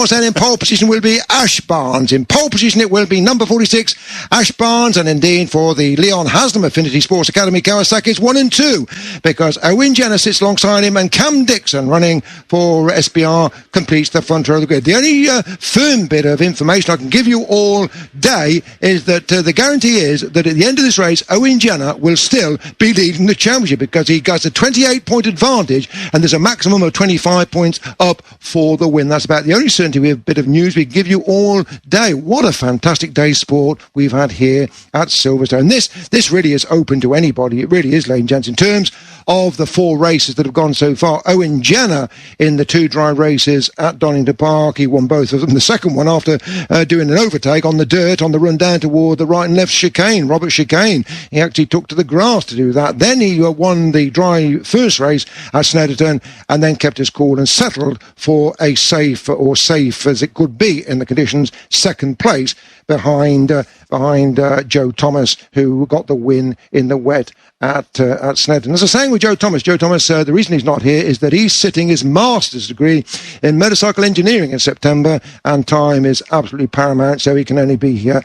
Then in pole position will be Ash Barnes. In pole position it will be number 46, Ash Barnes, and indeed for the Leon Haslam Affinity Sports Academy, Kawasaki, it's 1 and 2, because Owen Jenner sits alongside him, and Cam Dixon, running for SBR, completes the front row of the grid. The only firm bit of information I can give you all day is that the guarantee is that at the end of this race, Owen Jenner will still be leading the championship, because he gets a 28-point advantage, and there's a maximum of 25 points up for the win. That's about the only certainty. We have a bit of news we give you all day. What a fantastic day's sport we've had here at Silverstone. This really is open to anybody. It really is, ladies and gents. In terms of the 4 races that have gone so far, Owen Jenner in the 2 dry races at Donington Park, he won both of them. The second one after doing an overtake on the dirt on the run down toward the right and left chicane, Robert Chicane. He actually took to the grass to do that. Then he won the dry first race at Snetterton, and then kept his cool and settled for a safe as it could be in the conditions, second place behind Joe Thomas, who got the win in the wet at Snedden. As I was saying with Joe Thomas, the reason he's not here is that he's sitting his master's degree in motorcycle engineering in September, and time is absolutely paramount, so he can only be here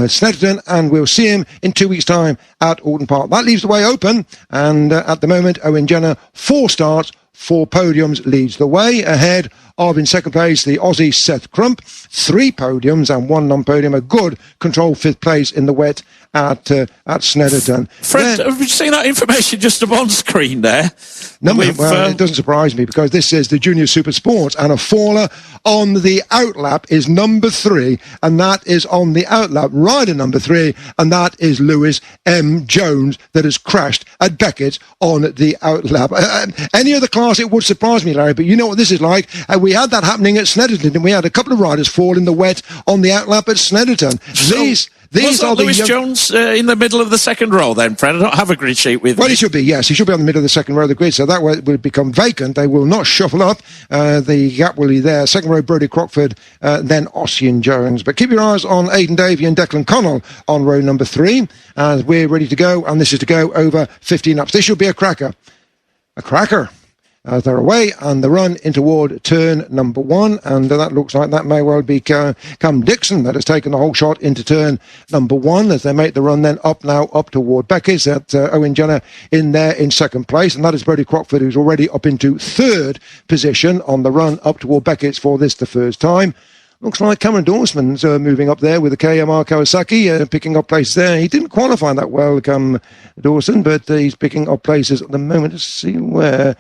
Snedden, and we'll see him in 2 weeks' time at Alton Park. That leaves the way open, and at the moment, Owen Jenner, 4 starts, 4 podiums, leads the way, ahead of, in second place, the Aussie Seth Crump, 3 podiums and 1 non-podium, a good controlled 5th place in the wet at Snedden. Fred, have you seen that information just up on screen there? No, well, it doesn't surprise me, because this is the Junior Supersport, and a faller on the outlap is number 3, and that is on the outlap, rider number 3, and that is Lewis M. Jones, that has crashed at Beckett on the outlap. Any other class, it would surprise me, Larry, but you know what this is like. We had that happening at Snedden, and we had a couple of riders fall in the wet on the outlap at Snedden. These are Lewis Jones in the middle of the second row then, Fred? I don't have a grid sheet with me. Well, he should be, yes. He should be on the middle of the second row of the grid, so that way it will become vacant. They will not shuffle up. The gap will be there. Second row, Brodie Crockford, then Ossian Jones. But keep your eyes on Aidan Davey and Declan Connell on row number 3, as we're ready to go, and this is to go over 15 laps. This should be a cracker. A cracker. As they're away, and the run in toward turn number 1, and that looks like that may well be Cam Dixon that has taken the whole shot into turn number 1, as they make the run then up toward Beckett's. That Owen Jenner in there in second place, and that is Brodie Crockford, who's already up into 3rd position on the run up toward Beckett's for this the first time. Looks like Cameron Dawson's moving up there with the KMR Kawasaki, picking up places there. He didn't qualify that well, Dawson, but he's picking up places at the moment. Let's see where.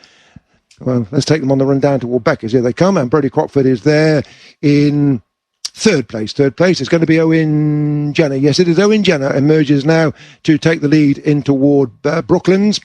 Well, let's take them on the run down toward Beckett's. Here they come, and Brodie Crockford is there in 3rd place. 3rd place is going to be Owen Jenner. Yes, it is Owen Jenner emerges now to take the lead in toward Brooklands.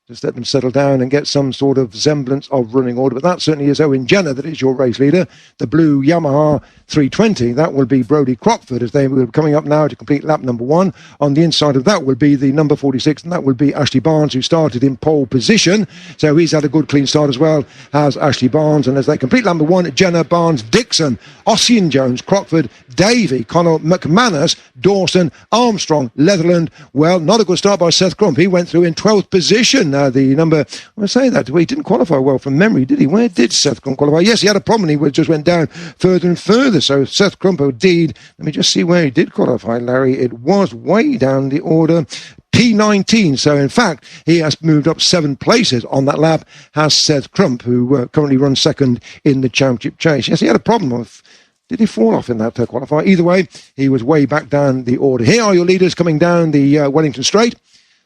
Just let them settle down and get some sort of semblance of running order. But that certainly is Owen Jenner that is your race leader. The blue Yamaha 320, that will be Brodie Crockford, as they will be coming up now to complete lap number 1. On the inside of that will be the number 46, and that will be Ashley Barnes, who started in pole position. So he's had a good clean start as well as Ashley Barnes. And as they complete lap number 1, Jenner, Barnes, Dixon, Ossian Jones, Crockford, Davey, Connell, McManus, Dawson, Armstrong, Leatherland. Well, not a good start by Seth Crump. He went through in 12th position. The number, I say that, he didn't qualify well from memory, did he? Where did Seth Crump qualify? Yes, he had a problem. He just went down further and further. So Seth Crump, indeed, let me just see where he did qualify, Larry. It was way down the order. P19, so in fact he has moved up 7 places on that lap, has Seth Crump, who currently runs 2nd in the championship chase. Yes, he had a problem of, did he fall off in that qualifier? Either way, he was way back down the order. Here are your leaders coming down the Wellington Straight.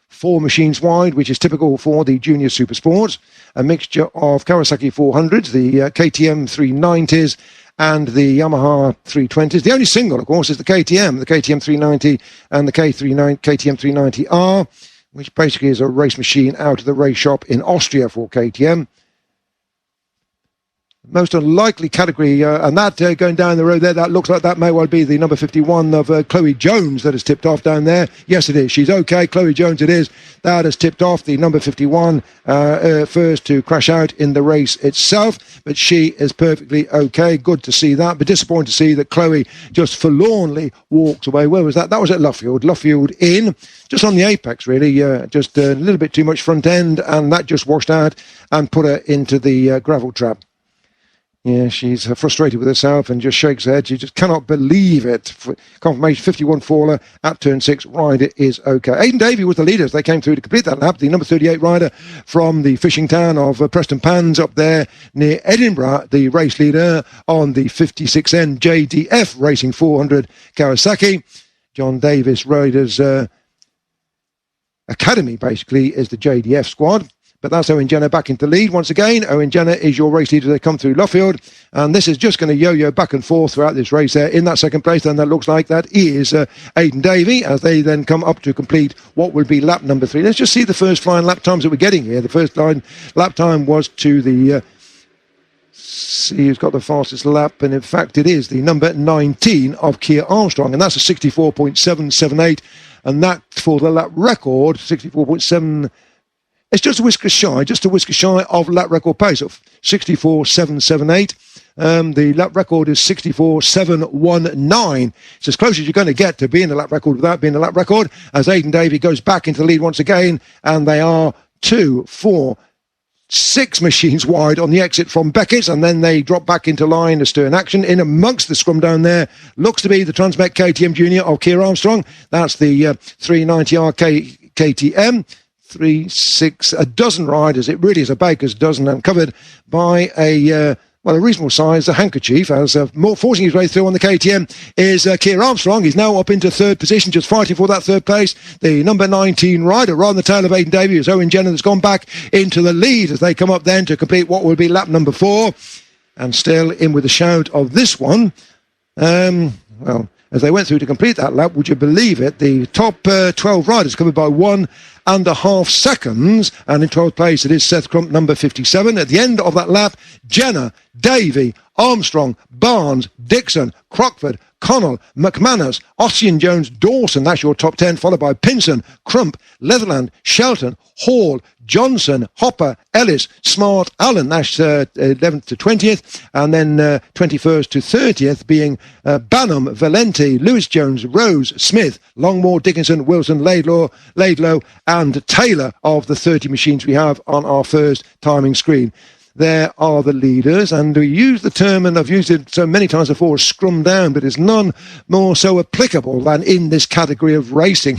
4 machines wide, which is typical for the Junior Supersports. A mixture of Kawasaki 400s, the KTM 390s, and the Yamaha 320s. The only single, of course, is the KTM 390 and the KTM 390R, which basically is a race machine out of the race shop in Austria for KTM. Most unlikely category, and that going down the road there, that looks like that may well be the number 51 of Chloe Jones that has tipped off down there. Yes, it is. She's okay. Chloe Jones it is. That has tipped off the number 51 first to crash out in the race itself, but she is perfectly okay. Good to see that, but disappointed to see that Chloe just forlornly walks away. Where was that? That was at Luffield in, just on the apex, really. Just a little bit too much front end, and that just washed out and put her into the gravel trap. Yeah, she's frustrated with herself and just shakes her head. She just cannot believe it. Confirmation, 51 faller at turn 6. Rider is okay. Aidan Davey was the leader as they came through to complete that lap. The number 38 rider from the fishing town of Preston Pans up there near Edinburgh, the race leader on the 56N JDF Racing 400 Kawasaki. John Davis Riders Academy, basically, is the JDF squad. But that's Owen Jenner back into lead once again. Owen Jenner is your race leader. They come through Luffield, and this is just going to yo-yo back and forth throughout this race there. In that second place, then that looks like that is Aidan Davey, as they then come up to complete what will be lap number 3. Let's just see the first flying lap times that we're getting here. The first lap time was to the... see who's got the fastest lap, and in fact it is the number 19 of Keir Armstrong, and that's a 64.778, and that for the lap record, 64.7... It's just a whisker shy of lap record pace of 64.778. The lap record is 64.719. It's as close as you're going to get to being a lap record without being a lap record, as Aidan Davey goes back into the lead once again, and they are 2, 4, 6 machines wide on the exit from Beckett's, and then they drop back into line as to an action. In amongst the scrum down there looks to be the Transmec KTM Junior of Keir Armstrong. That's the 390R KTM. 3, 6, a dozen riders. It really is a baker's dozen, and covered by a reasonable size, a handkerchief, as more forcing his way through on the KTM is Keir Armstrong. He's now up into third position, just fighting for that third place. The number 19 rider, right on the tail of Aidan Davey, is Owen Jenner, that's gone back into the lead as they come up then to complete what will be lap number 4. And still in with a shout of this one. As they went through to complete that lap, would you believe it, the top 12 riders covered by 1.5 seconds, and in 12th place it is Seth Crump, number 57. At the end of that lap, Jenner, Davey, Armstrong, Barnes, Dixon, Crockford, Connell, McManus, Ossian Jones, Dawson, that's your top 10, followed by Pinson, Crump, Leatherland, Shelton, Hall, Johnson, Hopper, Ellis, Smart, Allen, that's 11th to 20th, and then 21st to 30th being Banham, Valenti, Lewis Jones, Rose, Smith, Longmore, Dickinson, Wilson, Laidlaw, and Taylor of the 30 machines we have on our first timing screen. There are the leaders, and we use the term, and I've used it so many times before, scrum down, but it's none more so applicable than in this category of racing.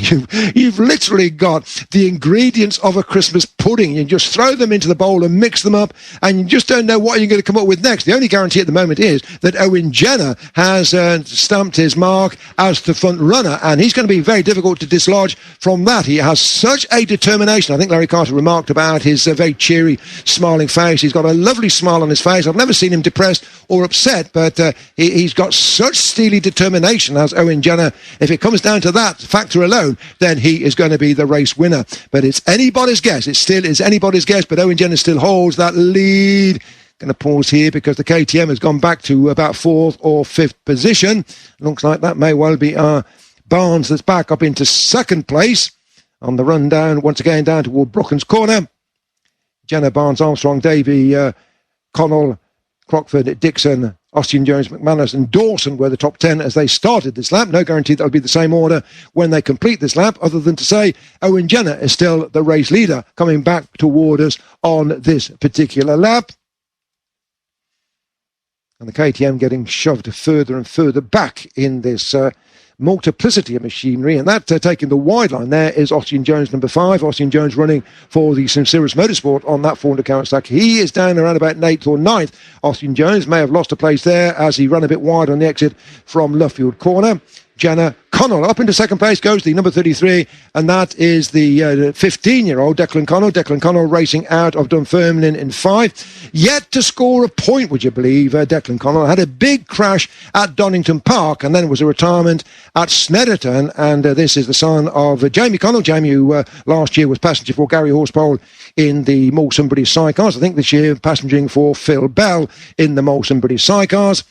You've literally got the ingredients of a Christmas pudding. You just throw them into the bowl and mix them up, and you just don't know what you're going to come up with next. The only guarantee at the moment is that Owen Jenner has stamped his mark as the front runner, and he's going to be very difficult to dislodge from that. He has such a determination. I think Larry Carter remarked about his very cheery, smiling face. He's got a lovely smile on his face. I've never seen him depressed or upset, but he's got such steely determination as Owen Jenner. If it comes down to that factor alone, then he is going to be the race winner. But it's anybody's guess. It still is anybody's guess, but Owen Jenner still holds that lead. Going to pause here because the KTM has gone back to about 4th or 5th position. Looks like that may well be Barnes that's back up into 2nd place on the run down, once again down toward Brooklands Corner. Jenner, Barnes, Armstrong, Davey, Connell, Crockford, Dixon, Austin Jones, McManus and Dawson were the top 10 as they started this lap. No guarantee that will be the same order when they complete this lap, other than to say Owen Jenner is still the race leader coming back toward us on this particular lap. And the KTM getting shoved further and further back in this multiplicity of machinery, and that taking the wide line there is Austin Jones, number 5. Austin Jones running for the Sinceris Motorsport on that 400 Kawasaki. He is down around about 8th or 9th. Austin Jones may have lost a place there as he ran a bit wide on the exit from Luffield Corner. Jenner, Connell up into 2nd place goes the number 33, and that is the 15-year-old Declan Connell. Declan Connell racing out of Dunfermline in 5. Yet to score a point, would you believe? Declan Connell had a big crash at Donington Park, and then it was a retirement at Snetterton, and this is the son of Jamie Connell. Jamie, who last year was passenger for Gary Horsepole in the Molson British Sidecars. I think this year passengering for Phil Bell in the Molson British Sidecars.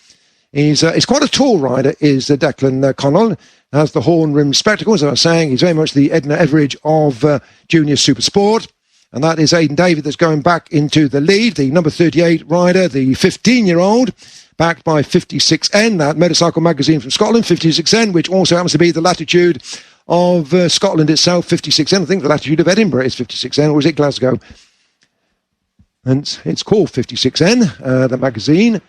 He's quite a tall rider, is Declan Connell. Has the horn-rimmed spectacles, as I was saying. He's very much the Edna Everage of Junior Supersport. And that is Aidan Davey that's going back into the lead. The number 38 rider, the 15-year-old, backed by 56N, that motorcycle magazine from Scotland, 56N, which also happens to be the latitude of Scotland itself, 56N. I think the latitude of Edinburgh is 56N, or is it Glasgow? And it's called 56N, the magazine.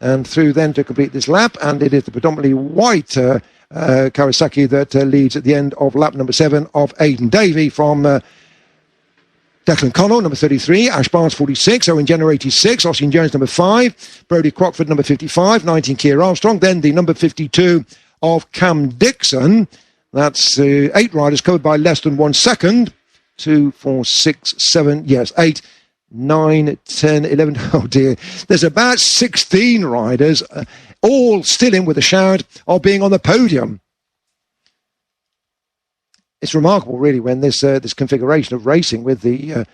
and through then to complete this lap. And it is the predominantly white Kawasaki that leads at the end of lap number 7 of Aidan Davey from Declan Connell, number 33, Ash Barnes, 46, Owen Jenner, 86, Ossian Jones, number 5, Brodie Crockford, number 55, 19, Keir Armstrong, then the number 52 of Cam Dixon. That's 8 riders covered by less than 1 second. 2, 4, 6, 7, yes, 8, 9, 10, 11, oh dear. There's about 16 riders, all still in with a shout of being on the podium. It's remarkable, really, when this configuration of racing with the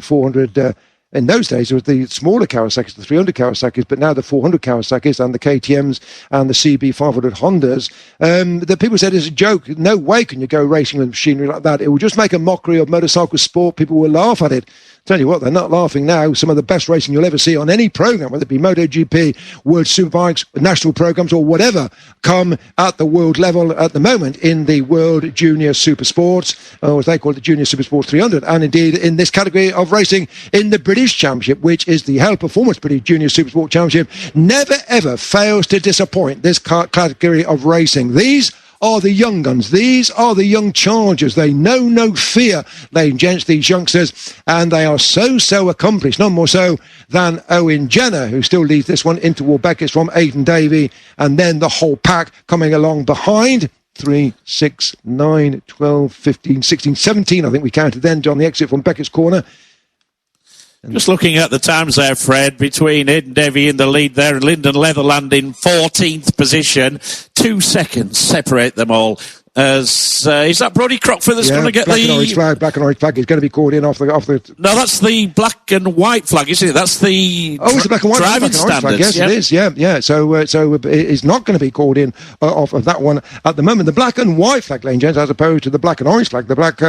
400. In those days, it was the smaller Kawasaki's, the 300 Kawasaki's, but now the 400 Kawasaki's and the KTM's and the CB 500 Hondas. The people said it's a joke. No way can you go racing with machinery like that. It will just make a mockery of motorcycle sport. People will laugh at it. Tell you what, they're not laughing now. Some of the best racing you'll ever see on any program, whether it be MotoGP, World Superbikes, national programs, or whatever, come at the world level at the moment in the World Junior Supersports, or as they call it, the Junior Supersports 300, and indeed in this category of racing in the British Championship, which is the HEL Performance British Junior Supersport Championship, never ever fails to disappoint this category of racing. These are the young guns. These are the young chargers. They know no fear, these youngsters, and they are so accomplished, none more so than Owen Jenner, who still leads this one into Will Beckett's from Aidan Davey, and then the whole pack coming along behind. 3, 6, 9, 12, 15, 16, 17, I think we counted then, on the exit from Beckett's corner. Just looking at the times there, Fred, between Aidan Davey in the lead there and Lyndon Leatherland in 14th position. 2 seconds separate them all. Is that Brodie Crockford that's going to get black and orange flag is going to be caught in off the... No, that's the black and white flag, isn't it? That's the it's the black and white driving standards. Yes, it is, yeah. So it's not going to be called in off of that one at the moment. The black and white flag, Lane Jones, as opposed to the black and orange flag. The black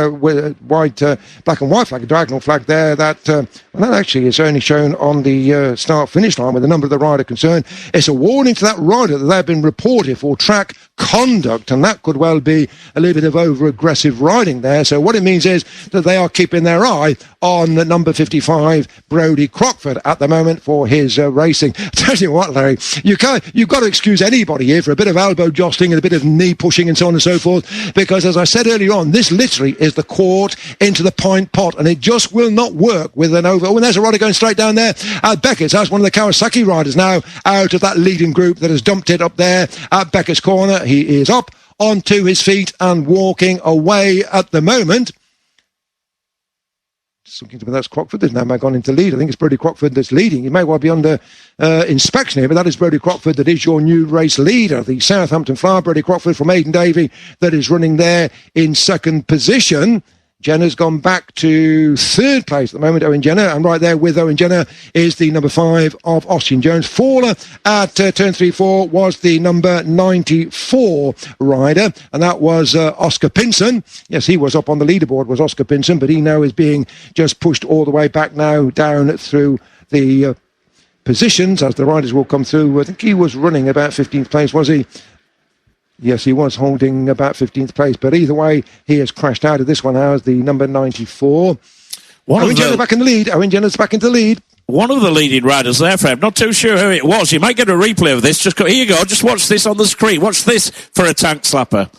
and white flag, a diagonal flag there, that actually is only shown on the start-finish line with the number of the rider concerned. It's a warning to that rider that they've been reported for track conduct, and that could well be a little bit of over-aggressive riding there. So what it means is that they are keeping their eye on the number 55, Brodie Crockford, at the moment for his racing. I tell you what, Larry, you've got to excuse anybody here for a bit of elbow jostling and a bit of knee pushing and so on and so forth, because as I said earlier on, this literally is the quart into the pint pot, and it just will not work with an over. Oh, and there's a rider going straight down there. Beckett's, that's one of the Kawasaki riders now out of that leading group that has dumped it up there at Beckett's corner. He is up onto his feet and walking away at the moment. Just looking to me, that's Crockford. There's now gone into lead. I think it's Brodie Crockford that's leading. He may well be under inspection here, but that is Brodie Crockford that is your new race leader. The Southampton Flower, Brodie Crockford from Aidan Davey, that is running there in second position. Jenner's gone back to third place at the moment, Owen Jenner, and right there with Owen Jenner is the number 5 of Ossian Jones. Faller at turn 3-4 was the number 94 rider, and that was Oscar Pinson. Yes, he was up on the leaderboard, was Oscar Pinson, but he now is being just pushed all the way back now down through the positions as the riders will come through. I think he was running about 15th place, was he? Yes, he was holding about 15th place, but either way, he has crashed out of this one now as the number 94. Owen Jenner's back in the lead. Owen Jenner's back into the lead. One of the leading riders there, Fred. Not too sure who it was. You might get a replay of this. Here you go. Just watch this on the screen. Watch this for a tank slapper.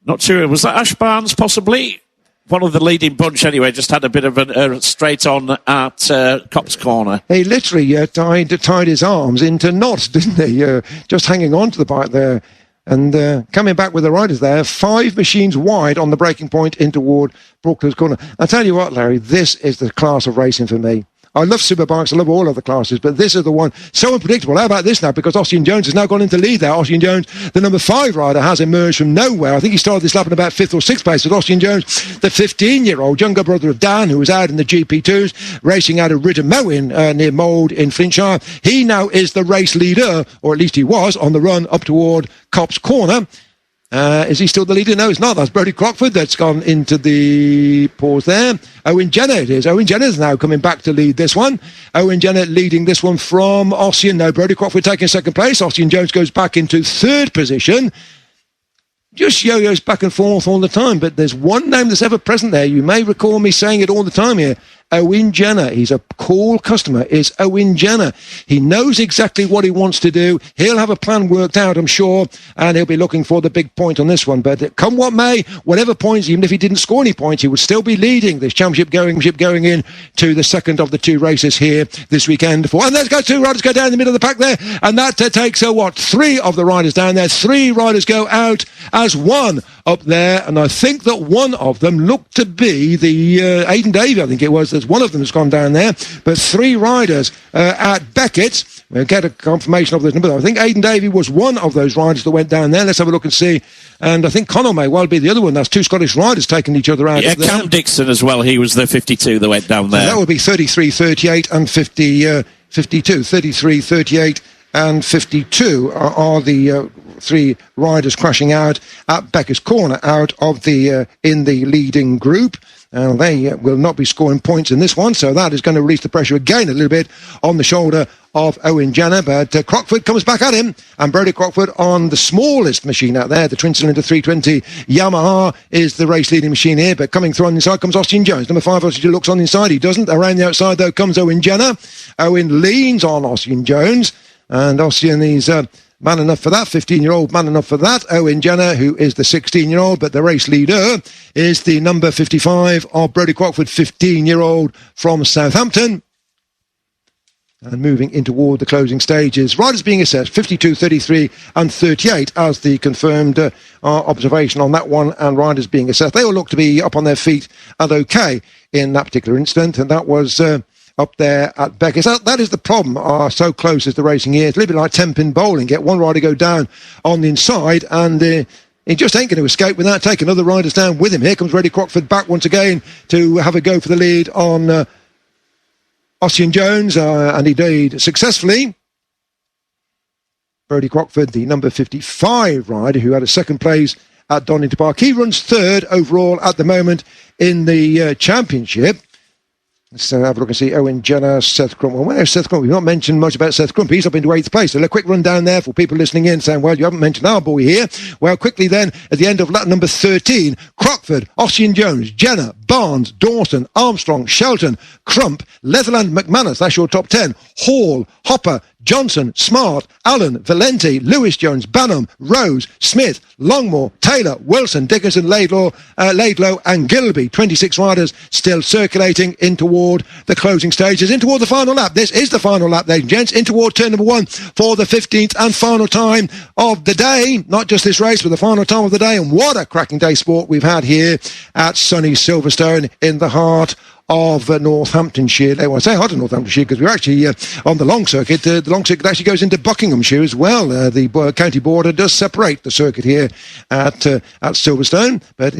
Not sure. Was that Ash Barnes, possibly? One of the leading bunch, anyway, just had a bit of a straight on at Cop's corner. He literally tied his arms into knots, didn't he? Just hanging on to the bike there. And coming back with the riders there, 5 machines wide on the braking point in toward Brooklands corner. I tell you what, Larry, this is the class of racing for me. I love superbikes, I love all other classes, but this is the one so unpredictable. How about this now? Because Ossian Jones has now gone into lead there. Ossian Jones, the number 5 rider, has emerged from nowhere. I think he started this lap in about 5th or 6th place. But Ossian Jones, the 15-year-old younger brother of Dan, who was out in the GP2s, racing out of Riddermowen near Mold in Flintshire. He now is the race leader, or at least he was, on the run up toward Cop's corner. Is he still the leader? No, it's not. That's Brodie Crockford that's gone into the pause there. Owen Jenner it is. Owen Jenner's now coming back to lead this one. Owen Jenner leading this one from Ossian. No, Brodie Crockford taking second place. Ossian Jones goes back into third position. Just yo-yos back and forth all the time, but there's one name that's ever present there. You may recall me saying it all the time here. Owen Jenner. He's a cool customer, is Owen Jenner. He knows exactly what he wants to do. He'll have a plan worked out, I'm sure, and he'll be looking for the big point on this one. But come what may, whatever points, even if he didn't score any points, he would still be leading this championship going in to the second of the two races here this weekend. And there's got two riders go down the middle of the pack there, and that takes, three of the riders down there. Three riders go out as one up there, and I think that one of them looked to be the Aidan Davey, I think it was. There's one of them has gone down there, but three riders at Beckett's. We'll get a confirmation of this number. I think Aidan Davey was one of those riders that went down there. Let's have a look and see. And I think Connell may well be the other one. That's two Scottish riders taking each other out. Yeah, Cam Dixon as well. He was the 52 that went down there. So that would be 33, 38 and 52. 33, 38 and 52 are the three riders crashing out at Beckett's Corner out of the in the leading group. They will not be scoring points in this one, so that is going to release the pressure again a little bit on the shoulder of Owen Jenner. But Crockford comes back at him, and Brodie Crockford on the smallest machine out there, the twin-cylinder 320 Yamaha, is the race-leading machine here. But coming through on the inside comes Austin Jones. Number 5, Austin looks on the inside. He doesn't. Around the outside, though, comes Owen Jenner. Owen leans on Austin Jones, and Austin is... man enough for that, 15-year-old man enough for that. Owen Jenner, who is the 16-year-old, but the race leader is the number 55 of Brodie Crockford, 15-year-old from Southampton. And moving in toward the closing stages. Riders being assessed, 52, 33 and 38 as the confirmed observation on that one, and riders being assessed. They all look to be up on their feet and okay in that particular instant, and that was... up there at Beckett's. That is the problem. So close as the racing here. It's a little bit like 10-pin bowling. Get one rider go down on the inside, and he just ain't going to escape without taking other riders down with him. Here comes Brodie Crockford back once again to have a go for the lead on Ossian Jones, and he did successfully. Brodie Crockford, the number 55 rider who had a second place at Donington Park. He runs third overall at the moment in the championship. Let's have a look and see Owen Jenner, Seth Crump. Well, where's Seth Crump? We've not mentioned much about Seth Crump. He's up into 8th place. So a quick run down there for people listening in saying, well, you haven't mentioned our boy here. Well, quickly then, at the end of lap number 13, Crockford, Ossian Jones, Jenner, Barnes, Dawson, Armstrong, Shelton, Crump, Leatherland, McManus, that's your top 10, Hall, Hopper, Johnson, Smart, Allen, Valenti, Lewis Jones, Banham, Rose, Smith, Longmore, Taylor, Wilson, Dickinson, Laidlaw, and Gilby. 26 riders still circulating in toward the closing stages, in toward the final lap. This is the final lap, ladies and gents, in toward turn number 1 for the 15th and final time of the day. Not just this race, but the final time of the day. And what a cracking day sport we've had here at sunny Silverstone in the heart of Northamptonshire. Well, I say heart of Northamptonshire because we're actually on the long circuit. The long circuit actually goes into Buckinghamshire as well. The county border does separate the circuit here at Silverstone, but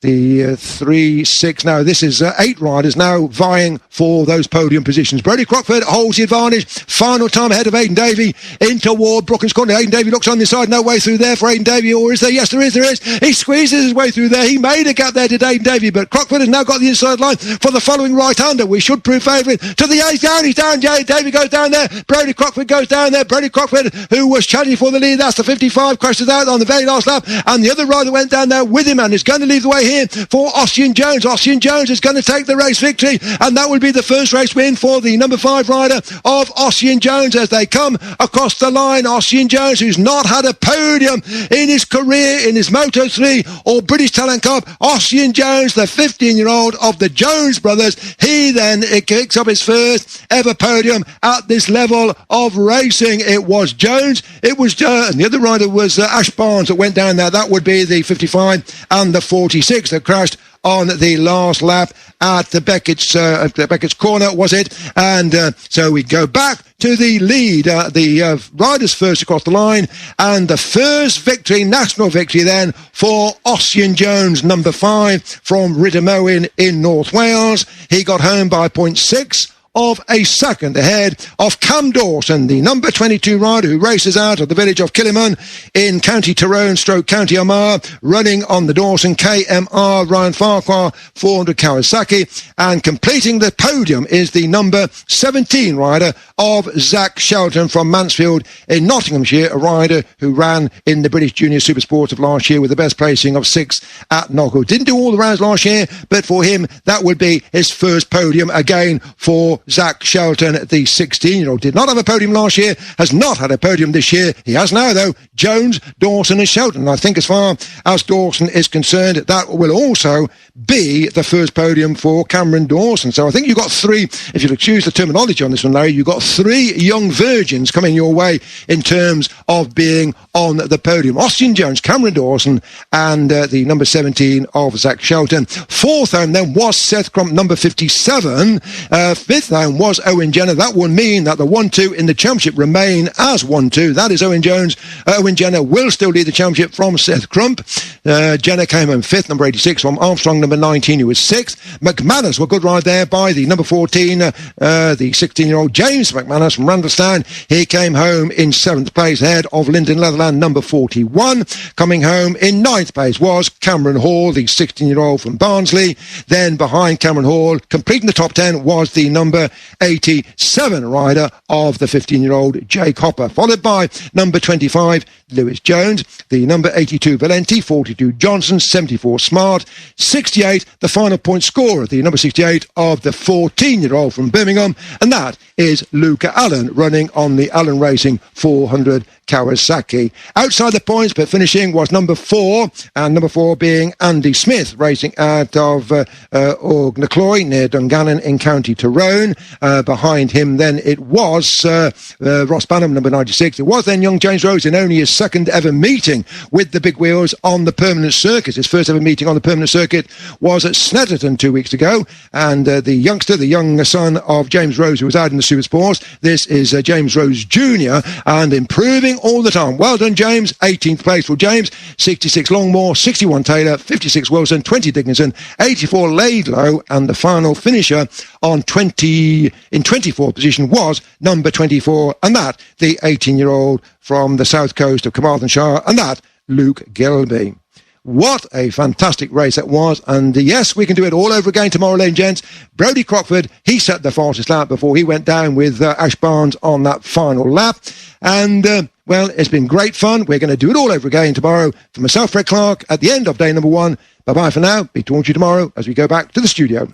the 3, 6, now this is 8 riders now vying for those podium positions. Brodie Crockford holds the advantage. Final time ahead of Aidan Davey in toward Brooklands Corner. Aidan Davey looks on the side. No way through there for Aidan Davey, or is there? Yes, there is. He squeezes his way through there. He made a gap there to Aidan Davey, but Crockford has now got the inside line for the following right-hander. We should prove favourite to the 8th. He's down. Aidan Davey goes down there. Brodie Crockford goes down there. Brodie Crockford, who was challenging for the lead, that's the 55, crashes out on the very last lap, and the other rider went down there with him and is going to lead the way here for Ossian Jones. Ossian Jones is going to take the race victory, and that will be the first race win for the number 5 rider of Ossian Jones as they come across the line. Ossian Jones, who's not had a podium in his career in his Moto3 or British Talent Cup. Ossian Jones, the 15-year-old of the Jones brothers, he then kicks up his first ever podium at this level of racing. It was Jones, it was and the other rider was Ash Barnes that went down there. That would be the 55 and the 46 that crashed on the last lap at the Beckett's Corner, was it? And so we go back to the lead, the riders first across the line, and the first victory, national victory then, for Ossian Jones, number 5 from Ridamowen in North Wales. He got home by 0.6 of a second ahead of Cam Dawson, the number 22 rider who races out of the village of Killiman in County Tyrone / County Armagh, running on the Dawson KMR Ryan Farquhar 400 Kawasaki, and completing the podium is the number 17 rider of Zach Shelton from Mansfield in Nottinghamshire, a rider who ran in the British Junior Supersport of last year with the best placing of 6 at Knockhill. Didn't do all the rounds last year, but for him that would be his first podium again for Zach Shelton, the 16-year-old. Did not have a podium last year, has not had a podium this year. He has now, though, Jones, Dawson and Shelton. And I think as far as Dawson is concerned, that will also be the first podium for Cameron Dawson. So I think you've got 3, if you'll excuse the terminology on this one, Larry, you've got 3 young virgins coming your way in terms of being on the podium. Austin Jones, Cameron Dawson and the number 17 of Zach Shelton. 4th home then was Seth Crump, number 57. 5th home was Owen Jenner. That would mean that the 1-2 in the championship remain as 1-2. That is Owen Jones. Owen Jenner will still lead the championship from Seth Crump. Jenner came home 5th, number 86 from Armstrong, number 19, who was 6th. McManus, were good ride there by the number 14, the 16-year-old James McManus from Randallstown. He came home in 7th place ahead of Lyndon Leatherland, number 41. Coming home in 9th place was Cameron Hall, the 16-year-old from Barnsley. Then behind Cameron Hall, completing the top 10, was the number 87 rider of the 15-year-old Jake Hopper, followed by number 25, Lewis Jones, the number 82 Valenti, 42 Johnson, 74 Smart, 68 the final point scorer, the number 68 of the 14-year-old from Birmingham, and that is Luca Allen, running on the Allen Racing 400 Kawasaki. Outside the points, but finishing, was number 4, and number 4 being Andy Smith, racing out of Orgnacloy near Dungannon in County Tyrone. Behind him then it was Ross Banham, number 96. It was then young James Rose in only his second ever meeting with the big wheels on the permanent circuit. His first ever meeting on the permanent circuit was at Snetterton 2 weeks ago, and the youngster, the young son of James Rose, who was out in the Supersport, this is James Rose Jr., and improving all the time. Well done, James. 18th place for James. 66 Longmore, 61 Taylor, 56 Wilson, 20 Dickinson, 84 Laidlow, and the final finisher in 24th position was number 24, and that the 18-year-old from the south coast of Carmarthenshire, and that Luke Gilby. What a fantastic race that was, and yes, we can do it all over again tomorrow, ladies and gents. Brodie Crockford, he set the fastest lap before he went down with Ash Barnes on that final lap, and well, it's been great fun. We're going to do it all over again tomorrow. For myself, Fred Clark, at the end of day number 1. Bye-bye for now. Be talking to you tomorrow as we go back to the studio.